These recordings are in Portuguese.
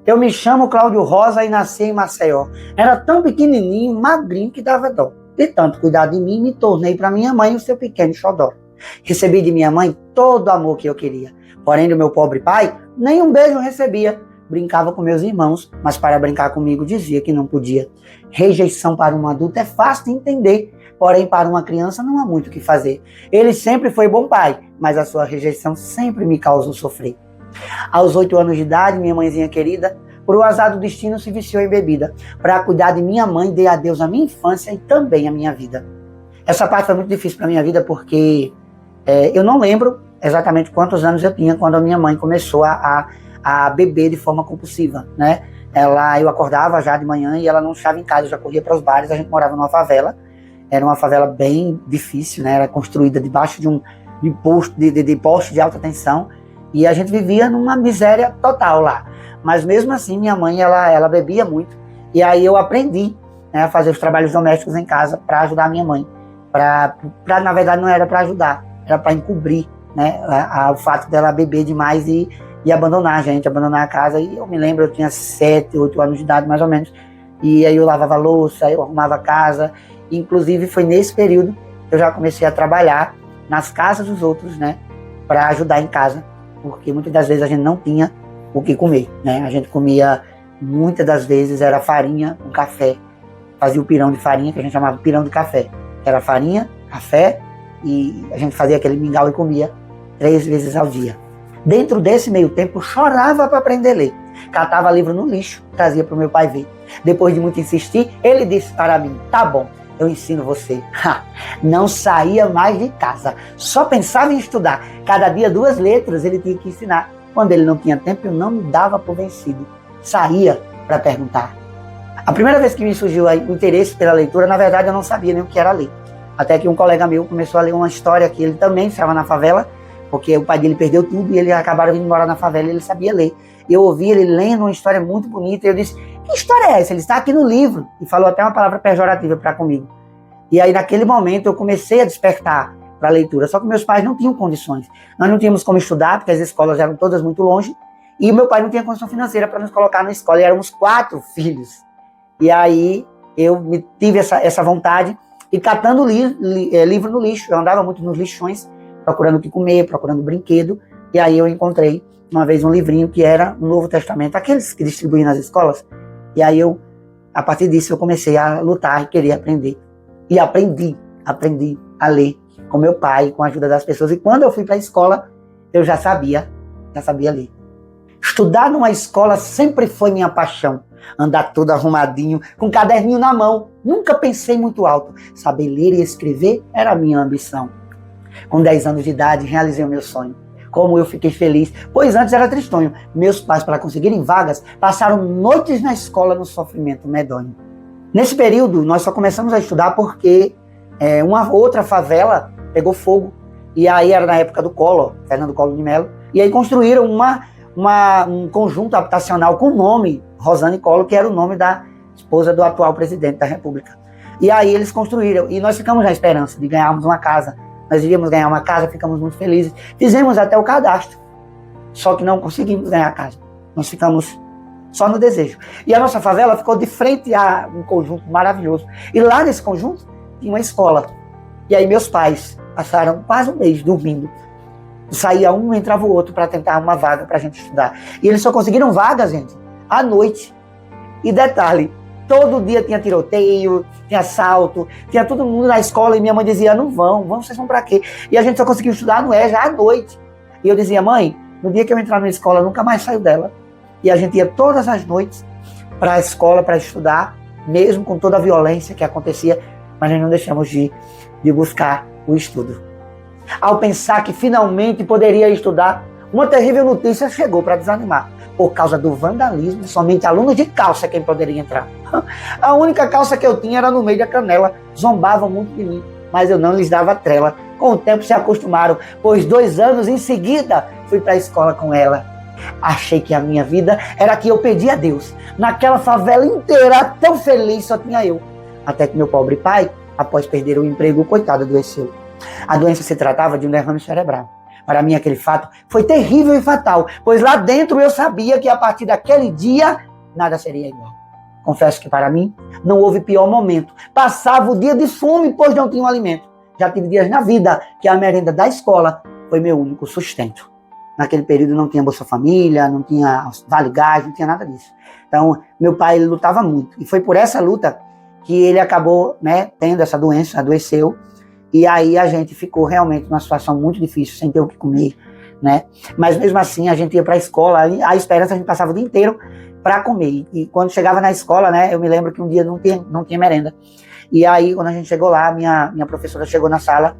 Eu me chamo Cláudio Rosa e nasci em Maceió. Era tão pequenininho, magrinho, que dava dó. De tanto cuidar de mim, me tornei para minha mãe o seu pequeno xodó. Recebi de minha mãe todo o amor que eu queria. Porém, do meu pobre pai, nem um beijo recebia. Brincava com meus irmãos, mas para brincar comigo dizia que não podia. Rejeição para um adulto é fácil de entender, porém para uma criança não há muito o que fazer. Ele sempre foi bom pai, mas a sua rejeição sempre me causou sofrer. Aos 8 anos de idade, minha mãezinha querida, por um azar do destino, se viciou em bebida. Para cuidar de minha mãe, dei adeus à minha infância e também à minha vida. Essa parte foi muito difícil para a minha vida porque eu não lembro exatamente quantos anos eu tinha quando a minha mãe começou a beber de forma compulsiva, né? Eu acordava já de manhã e ela não estava em casa, eu já corria para os bares. A gente morava numa favela, era uma favela bem difícil, né? Era construída debaixo de poste de alta tensão e a gente vivia numa miséria total lá. Mas mesmo assim, minha mãe, ela bebia muito e aí eu aprendi, né, a fazer os trabalhos domésticos em casa para ajudar a minha mãe. Na verdade, não era para ajudar, era para encobrir, né, o fato dela beber demais e abandonar a gente, abandonar a casa. E eu me lembro, eu tinha 7, 8 anos de idade mais ou menos, e aí eu lavava a louça, eu arrumava a casa, inclusive foi nesse período que eu já comecei a trabalhar nas casas dos outros, né, para ajudar em casa, porque muitas das vezes a gente não tinha o que comer, né, a gente comia, muitas das vezes era farinha com café, fazia o pirão de farinha, que a gente chamava pirão de café, era farinha, café, e a gente fazia aquele mingau e comia 3 vezes ao dia. Dentro desse meio tempo, chorava para aprender a ler. Catava livro no lixo, trazia para o meu pai ver. Depois de muito insistir, ele disse para mim: tá bom, eu ensino você. Não saía mais de casa, só pensava em estudar. Cada dia 2 letras ele tinha que ensinar. Quando ele não tinha tempo, eu não me dava por vencido. Saía para perguntar. A primeira vez que me surgiu o interesse pela leitura, na verdade eu não sabia nem o que era ler. Até que um colega meu começou a ler uma história que ele também estava na favela, porque o pai dele perdeu tudo e ele acabaram vindo morar na favela e ele sabia ler. Eu ouvi ele lendo uma história muito bonita e eu disse: que história é essa? Ele está aqui no livro. E falou até uma palavra pejorativa para comigo. E aí naquele momento eu comecei a despertar para a leitura, só que meus pais não tinham condições. Nós não tínhamos como estudar, porque as escolas eram todas muito longe, e meu pai não tinha condição financeira para nos colocar na escola, e éramos 4 filhos. E aí eu tive essa vontade, e catando livro no lixo, eu andava muito nos lixões, procurando o que comer, procurando brinquedo, e aí eu encontrei uma vez um livrinho que era o Novo Testamento, aqueles que distribuem nas escolas, e aí a partir disso eu comecei a lutar e querer aprender. E aprendi a ler com meu pai, com a ajuda das pessoas, e quando eu fui para a escola, eu já sabia ler. Estudar numa escola sempre foi minha paixão. Andar todo arrumadinho, com um caderninho na mão. Nunca pensei muito alto. Saber ler e escrever era a minha ambição. Com 10 anos de idade, realizei o meu sonho. Como eu fiquei feliz, pois antes era tristonho. Meus pais, para conseguirem vagas, passaram noites na escola no sofrimento medonho. Nesse período, nós só começamos a estudar porque uma outra favela pegou fogo. E aí era na época do Collor, Fernando Collor de Mello. E aí construíram um conjunto habitacional com o nome Rosane Collor, que era o nome da esposa do atual presidente da República. E aí eles construíram, e nós ficamos na esperança de ganharmos uma casa. Nós iríamos ganhar uma casa, ficamos muito felizes. Fizemos até o cadastro, só que não conseguimos ganhar a casa. Nós ficamos só no desejo. E a nossa favela ficou de frente a um conjunto maravilhoso. E lá nesse conjunto tinha uma escola. E aí meus pais passaram quase um mês dormindo. Saía um, entrava o outro para tentar uma vaga para a gente estudar. E eles só conseguiram vaga, gente, à noite. E detalhe, todo dia tinha tiroteio, tinha assalto, tinha todo mundo na escola e minha mãe dizia: não vão, vocês vão para quê? E a gente só conseguiu estudar no EJA à noite. E eu dizia: mãe, no dia que eu entrar na escola, eu nunca mais saio dela. E a gente ia todas as noites para a escola para estudar, mesmo com toda a violência que acontecia, mas nós não deixamos de buscar o estudo. Ao pensar que finalmente poderia estudar, uma terrível notícia chegou para desanimar. Por causa do vandalismo, somente alunos de calça quem poderia entrar. A única calça que eu tinha era no meio da canela. Zombavam muito de mim, mas eu não lhes dava trela. Com o tempo se acostumaram, pois 2 anos em seguida fui para a escola com ela. Achei que a minha vida era que eu pedi a Deus. Naquela favela inteira, tão feliz, só tinha eu. Até que meu pobre pai, após perder o emprego, coitado, adoeceu. A doença se tratava de um derrame cerebral. Para mim, aquele fato foi terrível e fatal, pois lá dentro eu sabia que a partir daquele dia, nada seria igual. Confesso que para mim, não houve pior momento. Passava o dia de fome, pois não tinha um alimento. Já tive dias na vida que a merenda da escola foi meu único sustento. Naquele período não tinha Bolsa Família, não tinha Vale Gás, não tinha nada disso. Então, meu pai ele lutava muito. E foi por essa luta que ele acabou, né, tendo essa doença, adoeceu. E aí a gente ficou realmente numa situação muito difícil, sem ter o que comer, né? Mas mesmo assim, a gente ia para a escola, a esperança a gente passava o dia inteiro para comer. E quando chegava na escola, né, eu me lembro que um dia não tinha merenda. E aí, quando a gente chegou lá, minha professora chegou na sala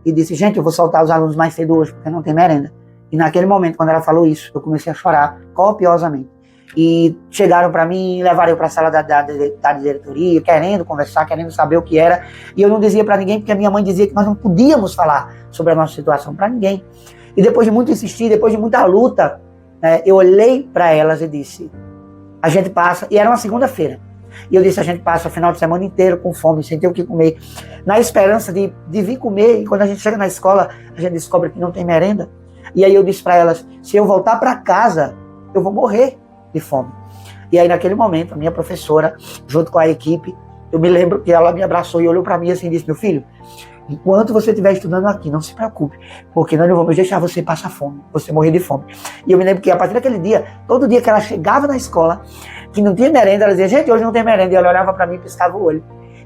e disse, gente, eu vou soltar os alunos mais cedo hoje, porque não tem merenda. E naquele momento, quando ela falou isso, eu comecei a chorar copiosamente. E chegaram para mim, levaram eu para a sala da diretoria, querendo conversar, querendo saber o que era. E eu não dizia para ninguém, porque a minha mãe dizia que nós não podíamos falar sobre a nossa situação para ninguém. E depois de muito insistir, depois de muita luta, eu olhei para elas e disse, a gente passa, e era uma segunda-feira, e eu disse, a gente passa o final de semana inteiro com fome, sem ter o que comer, na esperança de vir comer, e quando a gente chega na escola, a gente descobre que não tem merenda. E aí eu disse para elas, se eu voltar para casa, eu vou morrer de fome. E aí naquele momento, a minha professora, junto com a equipe, eu me lembro que ela me abraçou e olhou para mim assim e disse, meu filho, enquanto você estiver estudando aqui, não se preocupe, porque nós não vamos deixar você passar fome, você morrer de fome. E eu me lembro que a partir daquele dia, todo dia que ela chegava na escola, que não tinha merenda, ela dizia, gente, hoje não tem merenda. E ela olhava para mim e piscava o olho.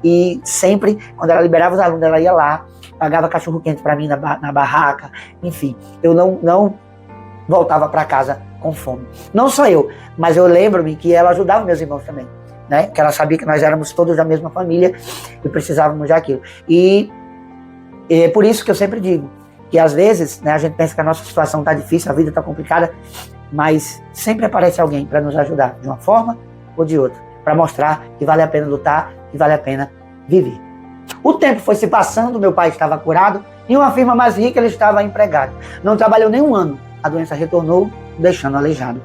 E sempre, quando ela liberava os alunos, ela ia lá, pagava cachorro quente para mim na barraca, enfim. Eu não voltava para casa com fome. Não só eu, mas eu lembro-me que ela ajudava meus irmãos também, né? Que ela sabia que nós éramos todos da mesma família e precisávamos daquilo. E é por isso que eu sempre digo que às vezes, né, a gente pensa que a nossa situação está difícil, a vida está complicada, mas sempre aparece alguém para nos ajudar, de uma forma ou de outra, para mostrar que vale a pena lutar, que vale a pena viver. O tempo foi se passando, meu pai estava curado, e uma firma mais rica ele estava empregado. Não trabalhou nem um ano, a doença retornou, deixando aleijado.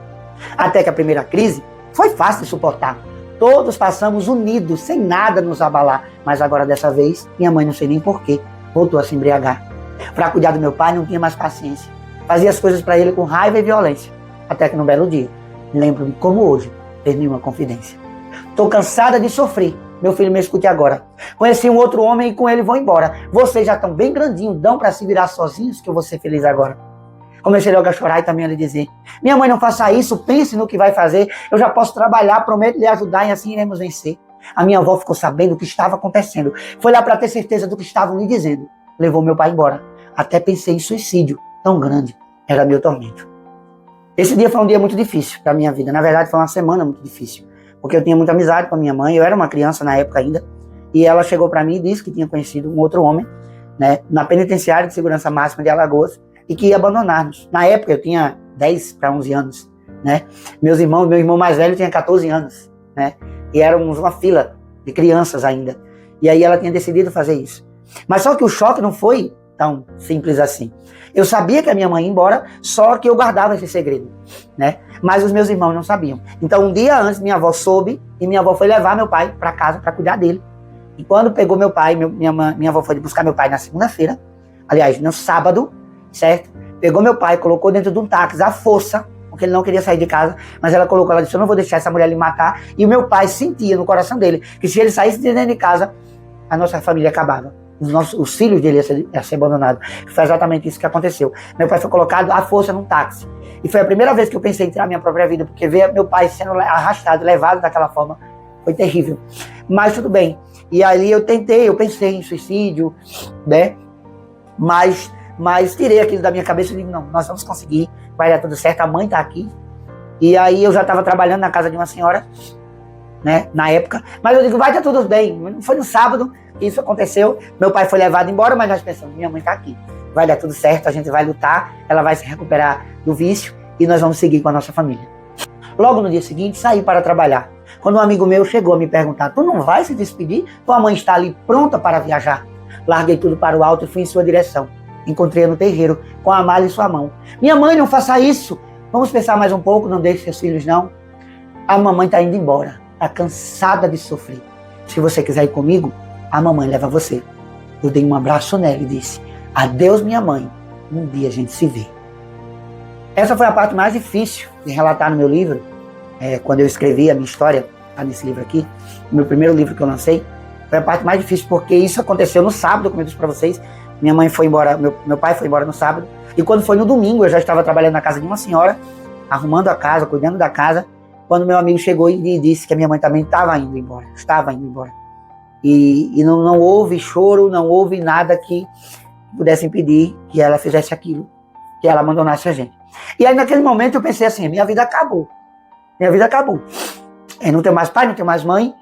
Até que a primeira crise foi fácil de suportar. Todos passamos unidos, sem nada nos abalar, mas agora dessa vez, minha mãe, não sei nem porquê, voltou a se embriagar. Para cuidar do meu pai, não tinha mais paciência. Fazia as coisas para ele com raiva e violência. Até que num belo dia, lembro-me como hoje, fez nenhuma confidência. Estou cansada de sofrer. Meu filho, me escute agora. Conheci um outro homem e com ele vou embora. Vocês já estão bem grandinhos, dão para se virar sozinhos que eu vou ser feliz agora. Comecei logo a chorar e também a lhe dizer, minha mãe, não faça isso, pense no que vai fazer. Eu já posso trabalhar, prometo lhe ajudar e assim iremos vencer. A minha avó ficou sabendo o que estava acontecendo. Foi lá para ter certeza do que estavam lhe dizendo. Levou meu pai embora. Até pensei em suicídio. Tão grande era meu tormento. Esse dia foi um dia muito difícil para a minha vida. Na verdade, foi uma semana muito difícil. Porque eu tinha muita amizade com a minha mãe. Eu era uma criança na época ainda. E ela chegou para mim e disse que tinha conhecido um outro homem, né, na penitenciária de segurança máxima de Alagoas e que ia abandonar-nos. Na época eu tinha 10 para 11 anos. Né? Meu irmão mais velho tinha 14 anos. Né? E éramos uma fila de crianças ainda. E aí ela tinha decidido fazer isso. Mas só que o choque não foi tão simples assim. Eu sabia que a minha mãe ia embora, só que eu guardava esse segredo, né? Mas os meus irmãos não sabiam. Então um dia antes minha avó soube e minha avó foi levar meu pai para casa para cuidar dele. E quando pegou meu pai, minha avó foi buscar meu pai na segunda-feira, aliás, no sábado, certo? Pegou meu pai, colocou dentro de um táxi à força, porque ele não queria sair de casa, mas ela colocou, ela disse, eu não vou deixar essa mulher lhe matar. E o meu pai sentia no coração dele que se ele saísse de dentro de casa, a nossa família acabava. Os filhos dele iam ser abandonados. Foi exatamente isso que aconteceu. Meu pai foi colocado à força num táxi. E foi a primeira vez que eu pensei em tirar minha própria vida, porque ver meu pai sendo arrastado, levado daquela forma, foi terrível. Mas tudo bem. E ali eu pensei em suicídio, né? Mas tirei aquilo da minha cabeça e digo, não, nós vamos conseguir, vai dar tudo certo, a mãe tá aqui. E aí eu já estava trabalhando na casa de uma senhora, né, na época, mas eu digo, vai dar tudo bem. Foi no sábado que isso aconteceu, meu pai foi levado embora, mas nós pensamos, minha mãe tá aqui, vai dar tudo certo, a gente vai lutar, ela vai se recuperar do vício e nós vamos seguir com a nossa família. Logo no dia seguinte, saí para trabalhar. Quando um amigo meu chegou a me perguntar, tu não vai se despedir? Tua mãe está ali pronta para viajar. Larguei tudo para o alto e fui em sua direção. Encontrei-a no terreiro, com a malha em sua mão. Minha mãe, não faça isso. Vamos pensar mais um pouco, não deixe seus filhos não. A mamãe está indo embora, está cansada de sofrer. Se você quiser ir comigo, a mamãe leva você. Eu dei um abraço nela e disse, adeus minha mãe, um dia a gente se vê. Essa foi a parte mais difícil de relatar no meu livro, quando eu escrevi a minha história, tá nesse livro aqui, o meu primeiro livro que eu lancei. Foi a parte mais difícil, porque isso aconteceu no sábado, como eu disse para vocês. Minha mãe foi embora, meu pai foi embora no sábado, e quando foi no domingo, eu já estava trabalhando na casa de uma senhora, arrumando a casa, cuidando da casa, quando meu amigo chegou e disse que a minha mãe também estava indo embora. E não houve choro, não houve nada que pudesse impedir que ela fizesse aquilo, que ela abandonasse a gente. E aí naquele momento eu pensei assim, minha vida acabou. Eu não tenho mais pai, não tenho mais mãe.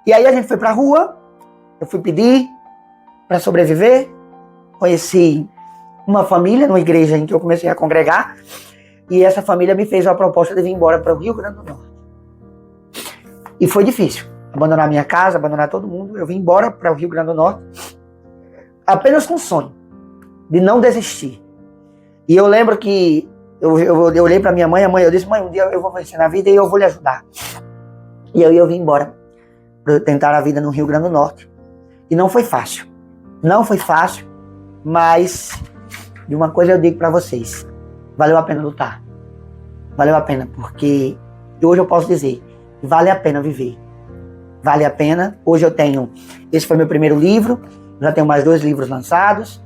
E aí a gente foi pra rua, eu fui pedir para sobreviver, conheci uma família numa igreja em que eu comecei a congregar, e essa família me fez uma proposta de vir embora para o Rio Grande do Norte. E foi difícil, abandonar minha casa, abandonar todo mundo. Eu vim embora para o Rio Grande do Norte, apenas com o sonho de não desistir. E eu lembro que eu olhei para minha mãe, eu disse, mãe, um dia eu vou vencer na vida e eu vou lhe ajudar. E aí eu vim embora para tentar a vida no Rio Grande do Norte. E não foi fácil. Não foi fácil, mas de uma coisa eu digo para vocês, valeu a pena lutar. Valeu a pena, porque hoje eu posso dizer que vale a pena viver. Vale a pena. Hoje eu tenho, esse foi meu primeiro livro, já tenho mais 2 livros lançados,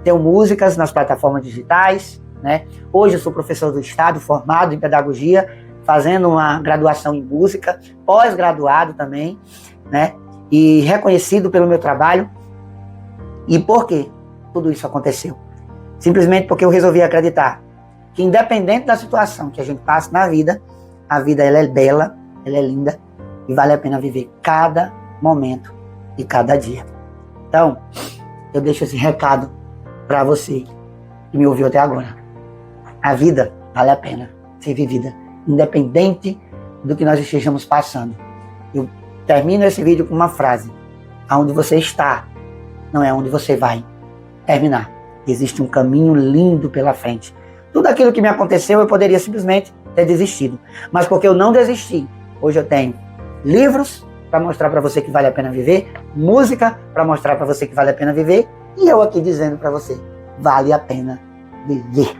tenho músicas nas plataformas digitais, né? Hoje eu sou professor do Estado, formado em pedagogia, fazendo uma graduação em música, pós-graduado também, né? E reconhecido pelo meu trabalho. E por quê tudo isso aconteceu? Simplesmente porque eu resolvi acreditar que, independente da situação que a gente passa na vida, a vida ela é bela, ela é linda e vale a pena viver cada momento e cada dia. Então, eu deixo esse recado para você que me ouviu até agora. A vida vale a pena ser vivida, independente do que nós estejamos passando. Eu termino esse vídeo com uma frase: aonde você está não é onde você vai terminar. Existe um caminho lindo pela frente. Tudo aquilo que me aconteceu eu poderia simplesmente ter desistido, mas porque eu não desisti, hoje eu tenho livros para mostrar para você que vale a pena viver, música para mostrar para você que vale a pena viver, e eu aqui dizendo para você, vale a pena viver.